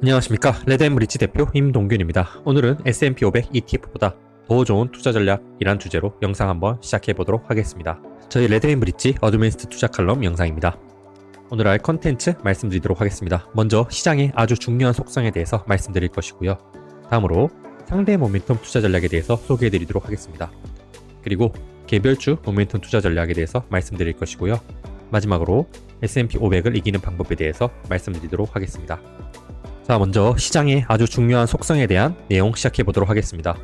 안녕하십니까. 레드앤브리지 대표 임동균입니다. 오늘은 S&P 500 ETF보다 더 좋은 투자 전략이란 주제로 영상 한번 시작해 보도록 하겠습니다. 저희 레드앤브리지 어드밴스드 투자 칼럼 영상입니다. 오늘 할 컨텐츠 말씀드리도록 하겠습니다. 먼저 시장의 아주 중요한 속성에 대해서 말씀드릴 것이고요. 다음으로 상대 모멘텀 투자 전략에 대해서 소개해 드리도록 하겠습니다. 그리고 개별주 모멘텀 투자 전략에 대해서 말씀드릴 것이고요. 마지막으로 S&P 500을 이기는 방법에 대해서 말씀드리도록 하겠습니다. 자, 먼저 시장의 아주 중요한 속성에 대한 내용 시작해 보도록 하겠습니다.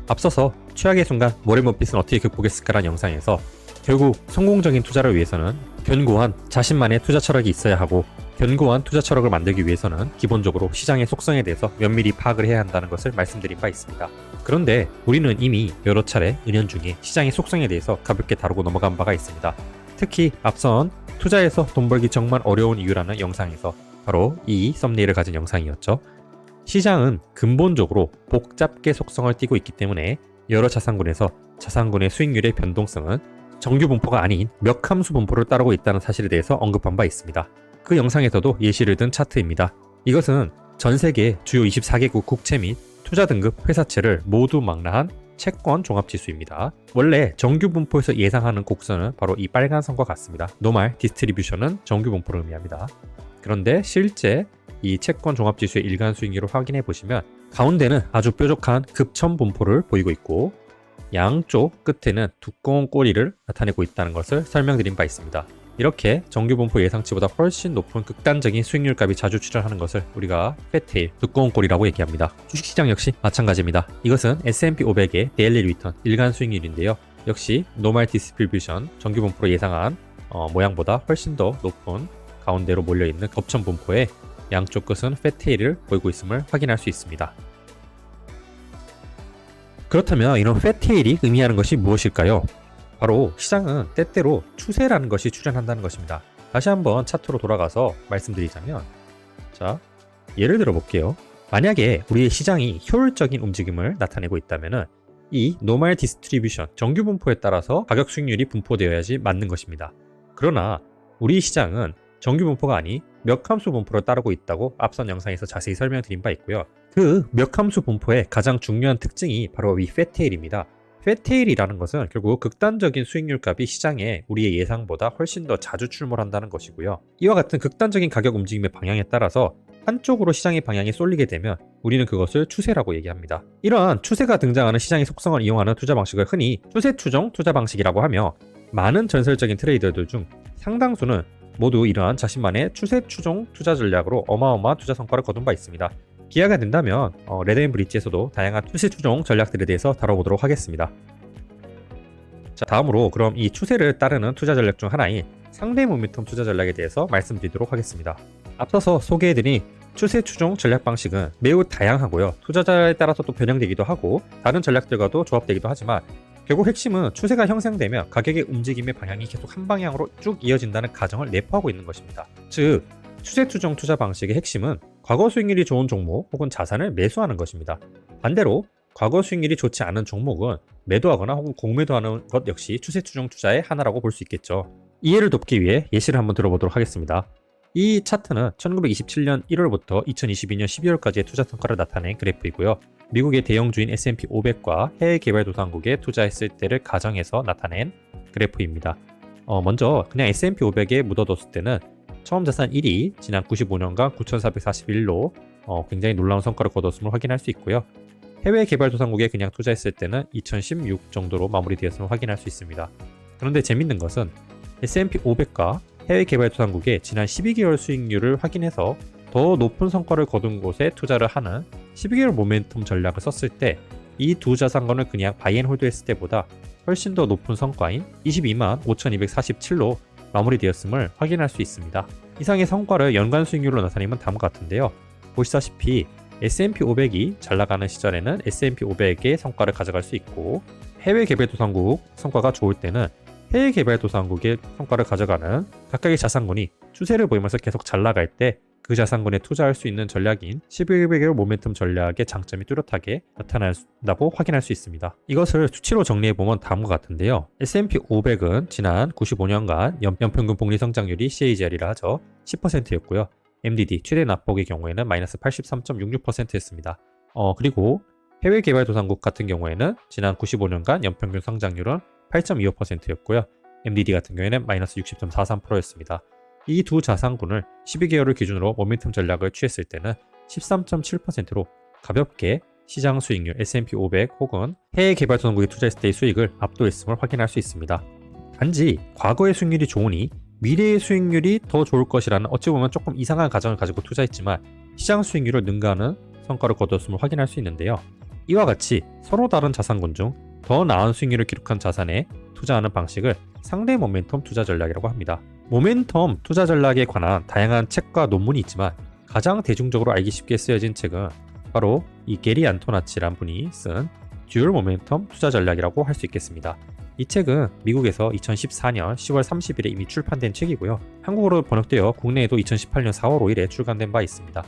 앞서서 최악의 순간 워렌 버핏은 어떻게 극복했을까라는 영상에서 결국 성공적인 투자를 위해서는 견고한 자신만의 투자 철학이 있어야 하고, 견고한 투자 철학을 만들기 위해서는 기본적으로 시장의 속성에 대해서 면밀히 파악을 해야 한다는 것을 말씀드린 바 있습니다. 그런데 우리는 이미 여러 차례 은연중에 시장의 속성에 대해서 가볍게 다루고 넘어간 바가 있습니다. 특히 앞선 투자에서 돈 벌기 정말 어려운 이유라는 영상에서 바로 이 썸네일을 가진 영상이었죠. 시장은 근본적으로 복잡계 속성을 띠고 있기 때문에 여러 자산군에서 자산군의 수익률의 변동성은 정규 분포가 아닌 몇 함수 분포를 따르고 있다는 사실에 대해서 언급한 바 있습니다. 그 영상에서도 예시를 든 차트입니다. 이것은 전 세계 주요 24개국 국채 및 투자 등급 회사채를 모두 망라한 채권 종합지수입니다. 원래 정규 분포에서 예상하는 곡선은 바로 이 빨간 선과 같습니다. 노멀 디스트리뷰션은 정규 분포를 의미합니다. 그런데 실제 이 채권 종합지수의 일간 수익률을 확인해 보시면 가운데는 아주 뾰족한 급천 분포를 보이고 있고, 양쪽 끝에는 두꺼운 꼬리를 나타내고 있다는 것을 설명드린 바 있습니다. 이렇게 정규 분포 예상치보다 훨씬 높은 극단적인 수익률 값이 자주 출현하는 것을 우리가 패테일, 두꺼운 꼬리라고 얘기합니다. 주식시장 역시 마찬가지입니다. 이것은 S&P 500의 데일리 리턴, 일간 수익률인데요. 역시 노멀 디스트리뷰션, 정규 분포로 예상한 모양보다 훨씬 더 높은 가운데로 몰려있는 겹천 분포에 양쪽 끝은 패테일을 보이고 있음을 확인할 수 있습니다. 그렇다면 이런 패테일이 의미하는 것이 무엇일까요? 바로 시장은 때때로 추세라는 것이 출현한다는 것입니다. 다시 한번 차트로 돌아가서 말씀드리자면, 자, 예를 들어 볼게요. 만약에 우리의 시장이 효율적인 움직임을 나타내고 있다면 이 노멀 디스트리뷰션, 정규 분포에 따라서 가격 수익률이 분포되어야지 맞는 것입니다. 그러나 우리 시장은 정규 분포가 아닌 몇 함수 분포를 따르고 있다고 앞선 영상에서 자세히 설명드린 바 있고요. 그 몇 함수 분포의 가장 중요한 특징이 바로 이 패테일입니다. 패테일이라는 것은 결국 극단적인 수익률 값이 시장에 우리의 예상보다 훨씬 더 자주 출몰한다는 것이고요. 이와 같은 극단적인 가격 움직임의 방향에 따라서 한쪽으로 시장의 방향이 쏠리게 되면 우리는 그것을 추세라고 얘기합니다. 이러한 추세가 등장하는 시장의 속성을 이용하는 투자 방식을 흔히 추세 추종 투자 방식이라고 하며, 많은 전설적인 트레이더들 중 상당수는 모두 이러한 자신만의 추세 추종 투자 전략으로 어마어마한 투자 성과를 거둔 바 있습니다. 기회가 된다면 레드앤브리지에서도 다양한 추세 추종 전략들에 대해서 다뤄보도록 하겠습니다. 자, 다음으로 그럼 이 추세를 따르는 투자 전략 중 하나인 상대 모멘텀 투자 전략에 대해서 말씀드리도록 하겠습니다. 앞서서 소개해드린 추세 추종 전략 방식은 매우 다양하고요. 투자자에 따라서 또 변형되기도 하고 다른 전략들과도 조합되기도 하지만, 결국 핵심은 추세가 형성되면 가격의 움직임의 방향이 계속 한 방향으로 쭉 이어진다는 가정을 내포하고 있는 것입니다. 즉, 추세 추종 투자 방식의 핵심은 과거 수익률이 좋은 종목 혹은 자산을 매수하는 것입니다. 반대로 과거 수익률이 좋지 않은 종목은 매도하거나 혹은 공매도하는 것 역시 추세 추종 투자의 하나라고 볼 수 있겠죠. 이해를 돕기 위해 예시를 한번 들어보도록 하겠습니다. 이 차트는 1927년 1월부터 2022년 12월까지의 투자 성과를 나타낸 그래프이고요. 미국의 대형주인 S&P 500과 해외 개발도상국에 투자했을 때를 가정해서 나타낸 그래프입니다. 먼저 그냥 S&P 500에 묻어뒀을 때는 처음 자산 1위, 지난 95년간 9,441로 굉장히 놀라운 성과를 거뒀음을 확인할 수 있고요. 해외 개발도상국에 그냥 투자했을 때는 2016 정도로 마무리되었음을 확인할 수 있습니다. 그런데 재밌는 것은 S&P 500과 해외 개발도상국의 지난 12개월 수익률을 확인해서 더 높은 성과를 거둔 곳에 투자를 하는 12개월 모멘텀 전략을 썼을 때 이 두 자산권을 그냥 바이앤홀드 했을 때보다 훨씬 더 높은 성과인 22만 5,247로 마무리되었음을 확인할 수 있습니다. 이상의 성과를 연간 수익률로 나타내면 다음과 같은데요. 보시다시피 S&P 500이 잘 나가는 시절에는 S&P 500의 성과를 가져갈 수 있고, 해외 개발도상국 성과가 좋을 때는 해외 개발도상국의 성과를 가져가는 각각의 자산군이 추세를 보이면서 계속 잘 나갈 때 그 자산군에 투자할 수 있는 전략인 12개월 모멘텀 전략의 장점이 뚜렷하게 나타난다고 확인할 수 있습니다. 이것을 수치로 정리해보면 다음과 같은데요. S&P 500은 지난 95년간 연평균 복리 성장률이 CAGR이라 하죠. 10%였고요. MDD 최대 납폭의 경우에는 마이너스 83.66%였습니다. 그리고 해외 개발도상국 같은 경우에는 지난 95년간 연평균 성장률은 8.25%였고요. MDD 같은 경우에는 마이너스 60.43%였습니다. 이 두 자산군을 12개월을 기준으로 모멘텀 전략을 취했을 때는 13.7%로 가볍게 시장 수익률 S&P 500 혹은 해외 개발도상국에 투자했을 때의 수익을 압도했음을 확인할 수 있습니다. 단지 과거의 수익률이 좋으니 미래의 수익률이 더 좋을 것이라는 어찌 보면 조금 이상한 가정을 가지고 투자했지만 시장 수익률을 능가하는 성과를 거두었음을 확인할 수 있는데요. 이와 같이 서로 다른 자산군 중 더 나은 수익률을 기록한 자산에 투자하는 방식을 상대 모멘텀 투자 전략이라고 합니다. 모멘텀 투자 전략에 관한 다양한 책과 논문이 있지만 가장 대중적으로 알기 쉽게 쓰여진 책은 바로 이 게리 안토나치란 분이 쓴 듀얼 모멘텀 투자 전략이라고 할 수 있겠습니다. 이 책은 미국에서 2014년 10월 30일에 이미 출판된 책이고요. 한국어로 번역되어 국내에도 2018년 4월 5일에 출간된 바 있습니다.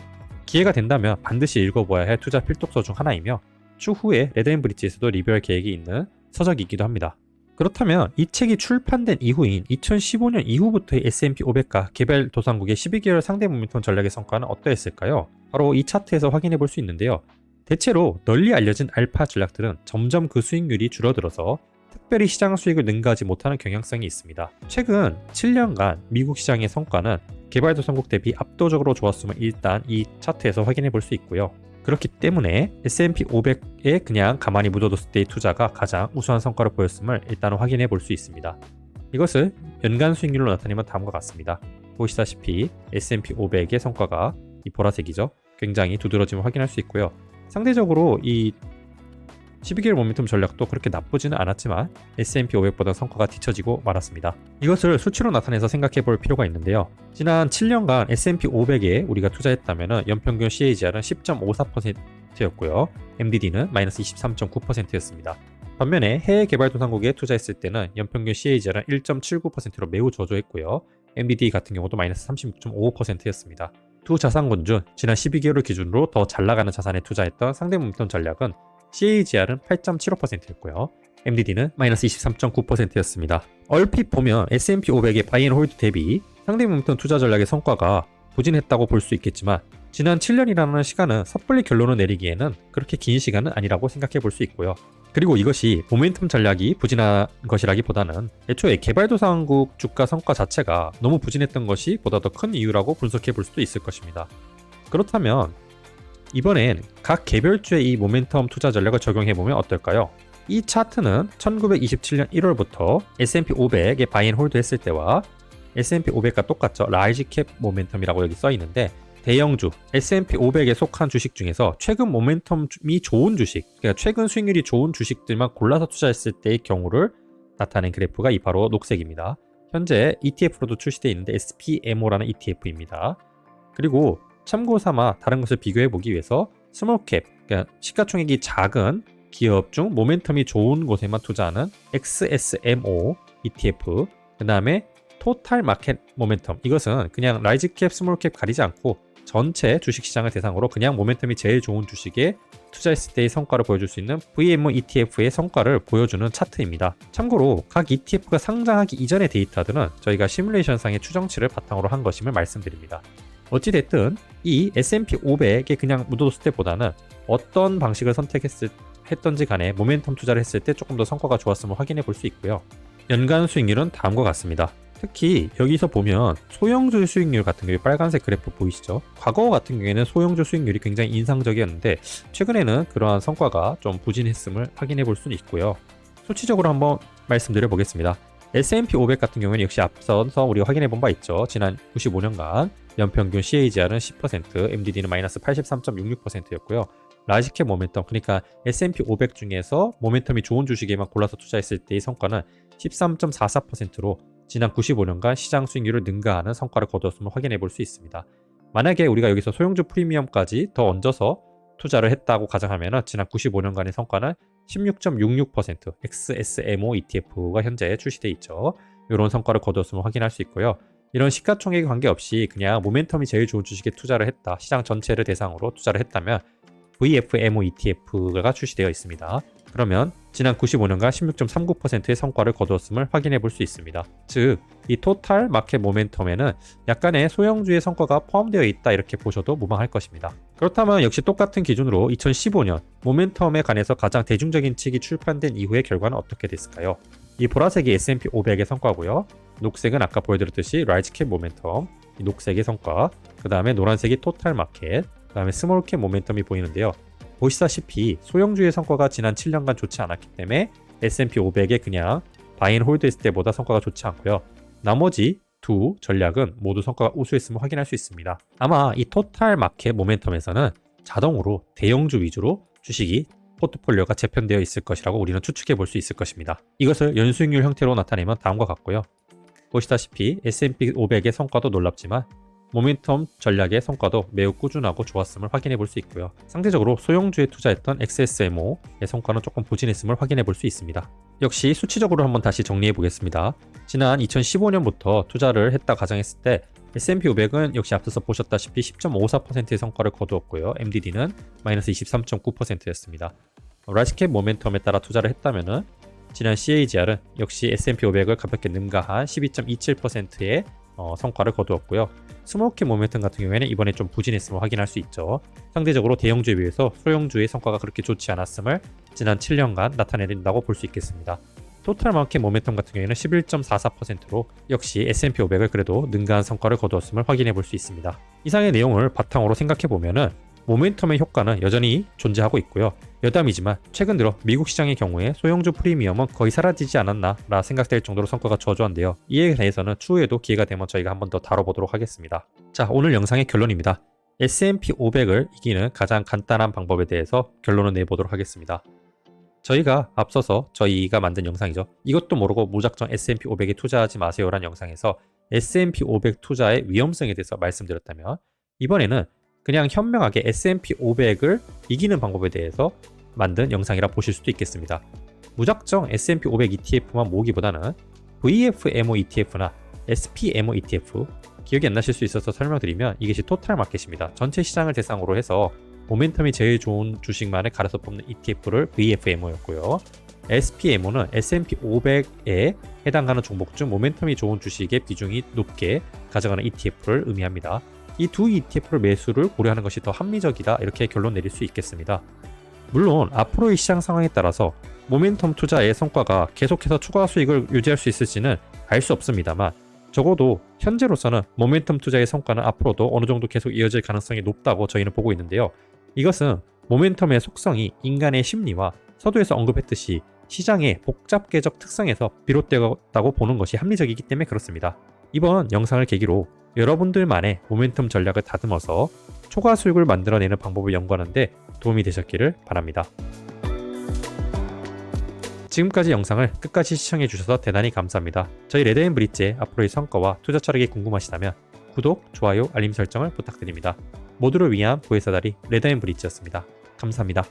기회가 된다면 반드시 읽어보아야 할 투자 필독서 중 하나이며 추후에 레드앤브릿지에서도 리뷰할 계획이 있는 서적이기도 합니다. 그렇다면 이 책이 출판된 이후인 2015년 이후부터의 S&P 500과 개발도상국의 12개월 상대 모멘텀 전략의 성과는 어떠했을까요? 바로 이 차트에서 확인해 볼 수 있는데요. 대체로 널리 알려진 알파 전략들은 점점 그 수익률이 줄어들어서 특별히 시장 수익을 능가하지 못하는 경향성이 있습니다. 최근 7년간 미국 시장의 성과는 개발도상국 대비 압도적으로 좋았음을 일단 이 차트에서 확인해 볼 수 있고요. 그렇기 때문에 S&P 500에 그냥 가만히 묻어뒀을 때의 투자가 가장 우수한 성과를 보였음을 일단 확인해 볼 수 있습니다. 이것을 연간 수익률로 나타내면 다음과 같습니다. 보시다시피 S&P 500의 성과가 이 보라색이죠. 굉장히 두드러짐을 확인할 수 있고요. 상대적으로 이 12개월 모멘텀 전략도 그렇게 나쁘지는 않았지만 S&P 500보다 성과가 뒤처지고 말았습니다. 이것을 수치로 나타내서 생각해 볼 필요가 있는데요. 지난 7년간 S&P 500에 우리가 투자했다면 연평균 CAGR은 10.54%였고요. MDD는 마이너스 23.9%였습니다. 반면에 해외 개발도상국에 투자했을 때는 연평균 CAGR은 1.79%로 매우 저조했고요. MDD 같은 경우도 마이너스 36.55%였습니다. 두 자산군 중 지난 12개월을 기준으로 더 잘 나가는 자산에 투자했던 상대 모멘텀 전략은 CAGR은 8.75%였고요. MDD는 마이너스 23.9%였습니다. 얼핏 보면 S&P 500의 바이 앤 홀드 대비 상대 모멘텀 투자 전략의 성과가 부진했다고 볼 수 있겠지만 지난 7년이라는 시간은 섣불리 결론을 내리기에는 그렇게 긴 시간은 아니라고 생각해 볼 수 있고요. 그리고 이것이 모멘텀 전략이 부진한 것이라기보다는 애초에 개발도상국 주가 성과 자체가 너무 부진했던 것이 보다 더 큰 이유라고 분석해 볼 수도 있을 것입니다. 그렇다면 이번엔 각 개별주의 이 모멘텀 투자 전략을 적용해보면 어떨까요? 이 차트는 1927년 1월부터 S&P 500에 바이 앤 홀드 했을 때와 S&P 500과 똑같죠. 라이지 캡 모멘텀이라고 여기 써 있는데 대형주 S&P 500에 속한 주식 중에서 최근 모멘텀이 좋은 주식, 그러니까 최근 수익률이 좋은 주식들만 골라서 투자했을 때의 경우를 나타낸 그래프가 이 바로 녹색입니다. 현재 ETF로도 출시되어 있는데 SPMO라는 ETF입니다. 그리고 참고 삼아 다른 것을 비교해 보기 위해서 스몰캡, 그러니까 시가총액이 작은 기업 중 모멘텀이 좋은 곳에만 투자하는 XSMO ETF, 그 다음에 토탈 마켓 모멘텀, 이것은 그냥 라이즈캡, 스몰캡 가리지 않고 전체 주식시장을 대상으로 그냥 모멘텀이 제일 좋은 주식에 투자했을 때의 성과를 보여줄 수 있는 VMO ETF의 성과를 보여주는 차트입니다. 참고로 각 ETF가 상장하기 이전의 데이터들은 저희가 시뮬레이션상의 추정치를 바탕으로 한 것임을 말씀드립니다. 어찌됐든 이 S&P 500에 그냥 묻어뒀을 때보다는 어떤 방식을 선택했던지 간에 모멘텀 투자를 했을 때 조금 더 성과가 좋았음을 확인해 볼 수 있고요. 연간 수익률은 다음과 같습니다. 특히 여기서 보면 소형주 수익률 같은 경우에 빨간색 그래프 보이시죠? 과거 같은 경우에는 소형주 수익률이 굉장히 인상적이었는데 최근에는 그러한 성과가 좀 부진했음을 확인해 볼 수는 있고요. 수치적으로 한번 말씀드려 보겠습니다. S&P 500 같은 경우에는 역시 앞서서 우리가 확인해 본 바 있죠. 지난 95년간 연평균 CAGR은 10%, MDD는 마이너스 83.66%였고요. 라지캡 모멘텀, 그러니까 S&P 500 중에서 모멘텀이 좋은 주식에만 골라서 투자했을 때의 성과는 13.44%로 지난 95년간 시장 수익률을 능가하는 성과를 거두었음을 확인해 볼 수 있습니다. 만약에 우리가 여기서 소형주 프리미엄까지 더 얹어서 투자를 했다고 가정하면 지난 95년간의 성과는 16.66% XSMO ETF가 현재 출시되어 있죠. 이런 성과를 거두었음을 확인할 수 있고요. 이런 시가총액에 관계없이 그냥 모멘텀이 제일 좋은 주식에 투자를 했다, 시장 전체를 대상으로 투자를 했다면 VFMO ETF가 출시되어 있습니다. 그러면 지난 95년간 16.39%의 성과를 거두었음을 확인해 볼 수 있습니다. 즉, 이 토탈 마켓 모멘텀에는 약간의 소형주의 성과가 포함되어 있다 이렇게 보셔도 무방할 것입니다. 그렇다면 역시 똑같은 기준으로 2015년 모멘텀에 관해서 가장 대중적인 책이 출판된 이후의 결과는 어떻게 됐을까요? 이 보라색이 S&P 500의 성과고요. 녹색은 아까 보여드렸듯이 라이즈캡 모멘텀, 이 녹색의 성과, 그 다음에 노란색이 토탈 마켓, 그 다음에 스몰캡 모멘텀이 보이는데요. 보시다시피 소형주의 성과가 지난 7년간 좋지 않았기 때문에 S&P 500에 그냥 바인 홀드 했을 때보다 성과가 좋지 않고요. 나머지 두 전략은 모두 성과가 우수했음을 확인할 수 있습니다. 아마 이 토탈 마켓 모멘텀에서는 자동으로 대형주 위주로 주식이 포트폴리오가 재편되어 있을 것이라고 우리는 추측해 볼 수 있을 것입니다. 이것을 연수익률 형태로 나타내면 다음과 같고요. 보시다시피 S&P 500의 성과도 놀랍지만 모멘텀 전략의 성과도 매우 꾸준하고 좋았음을 확인해 볼 수 있고요. 상대적으로 소형주에 투자했던 XSMO의 성과는 조금 부진했음을 확인해 볼 수 있습니다. 역시 수치적으로 한번 다시 정리해 보겠습니다. 지난 2015년부터 투자를 했다 가정했을 때 S&P 500은 역시 앞서서 보셨다시피 10.54%의 성과를 거두었고요. MDD는 마이너스 23.9%였습니다. 라이즈캡 모멘텀에 따라 투자를 했다면은 지난 CAGR은 역시 S&P 500을 가볍게 능가한 12.27%의 성과를 거두었고요. 스몰캡 모멘텀 같은 경우에는 이번에 좀 부진했음을 확인할 수 있죠. 상대적으로 대형주에 비해서 소형주의 성과가 그렇게 좋지 않았음을 지난 7년간 나타낸다고 볼 수 있겠습니다. 토탈 마켓 모멘텀 같은 경우에는 11.44%로 역시 S&P 500을 그래도 능가한 성과를 거두었음을 확인해 볼 수 있습니다. 이상의 내용을 바탕으로 생각해 보면은 모멘텀의 효과는 여전히 존재하고 있고요. 여담이지만 최근 들어 미국 시장의 경우에 소형주 프리미엄은 거의 사라지지 않았나 라 생각될 정도로 성과가 저조한데요. 이에 대해서는 추후에도 기회가 되면 저희가 한번 더 다뤄보도록 하겠습니다. 자, 오늘 영상의 결론입니다. S&P 500을 이기는 가장 간단한 방법에 대해서 결론을 내보도록 하겠습니다. 저희가 앞서서 저희가 만든 영상이죠. 이것도 모르고 무작정 S&P 500에 투자하지 마세요라는 영상에서 S&P 500 투자의 위험성에 대해서 말씀드렸다면 이번에는 그냥 현명하게 S&P 500을 이기는 방법에 대해서 만든 영상이라 보실 수도 있겠습니다. 무작정 S&P 500 ETF만 모으기보다는 VFMO ETF나 SPMO ETF, 기억이 안 나실 수 있어서 설명드리면 이것이 토탈 마켓입니다. 전체 시장을 대상으로 해서 모멘텀이 제일 좋은 주식만을 가려서 뽑는 ETF를 VFMO였고요. SPMO는 S&P 500에 해당하는 종목 중 모멘텀이 좋은 주식의 비중이 높게 가져가는 ETF를 의미합니다. 이 두 ETF를 매수를 고려하는 것이 더 합리적이다 이렇게 결론 내릴 수 있겠습니다. 물론 앞으로의 시장 상황에 따라서 모멘텀 투자의 성과가 계속해서 추가 수익을 유지할 수 있을지는 알 수 없습니다만 적어도 현재로서는 모멘텀 투자의 성과는 앞으로도 어느 정도 계속 이어질 가능성이 높다고 저희는 보고 있는데요. 이것은 모멘텀의 속성이 인간의 심리와 서두에서 언급했듯이 시장의 복잡계적 특성에서 비롯되었다고 보는 것이 합리적이기 때문에 그렇습니다. 이번 영상을 계기로 여러분들만의 모멘텀 전략을 다듬어서 초과 수익을 만들어내는 방법을 연구하는 데 도움이 되셨기를 바랍니다. 지금까지 영상을 끝까지 시청해 주셔서 대단히 감사합니다. 저희 레드앤브릿지의 앞으로의 성과와 투자 철학이 궁금하시다면 구독, 좋아요, 알림 설정을 부탁드립니다. 모두를 위한 보혜사다리 레드앤브릿지였습니다. 감사합니다.